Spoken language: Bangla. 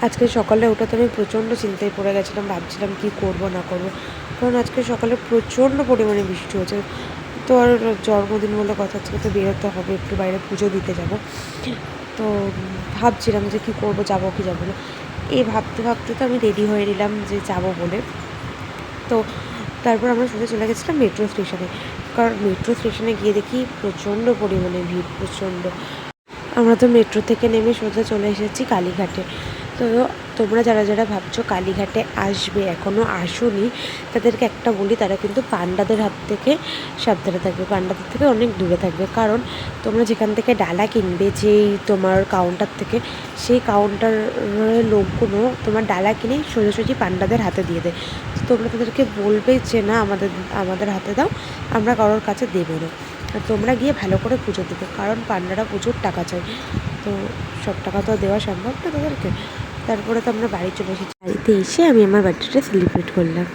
আজকে সকালে ওঠাতে আমি প্রচণ্ড চিন্তায় পড়ে গেছিলাম, ভাবছিলাম কী করব না করব। কারণ আজকে সকালে প্রচণ্ড পরিমাণে বৃষ্টি হয়েছে। তো আর জন্মদিন বলে কথা, আজকে তো বেরোতে হবে, একটু বাইরে পুজো দিতে যাব। তো ভাবছিলাম যে কী করব, যাবো কি যাবো না। এই ভাবতে ভাবতে তো আমি রেডি হয়ে নিলাম যে যাব বলে। তো তারপর আমরা সোজা চলে গেছিলাম মেট্রো স্টেশনে। কারণ মেট্রো স্টেশনে গিয়ে দেখি প্রচণ্ড পরিমাণে ভিড়, প্রচণ্ড। আমরা তো মেট্রো থেকে নেমে সোজা চলে এসেছি কালীঘাটে। তো তোমরা যারা যারা ভাবছো কালীঘাটে আসবে, এখনও আসোনি, তাদেরকে একটা বলি, তারা কিন্তু পান্ডাদের হাত থেকে সাবধানে থাকবে, পান্ডাদের থেকে অনেক দূরে থাকবে। কারণ তোমরা যেখান থেকে ডালা কিনবে, যেই তোমার কাউন্টার থেকে, সেই কাউন্টারের লোকগুলো তোমার ডালা কিনে সোজাসুজি পান্ডাদের হাতে দিয়ে দেয়। তো তোমরা তাদেরকে বলবে যে না, আমাদের হাতে দাও, আমরা কারোর কাছে দেবো না। আর তোমরা গিয়ে ভালো করে পুজো দেবে, কারণ পান্ডারা প্রচুর টাকা চায়। তো সব টাকা তো দেওয়া সম্ভব না তাদেরকে। তারপরে তো আমরা বাড়ি চলে এসেছি। বাড়িতে এসে আমি আমার বার্থডেটা সেলিব্রেট করলাম।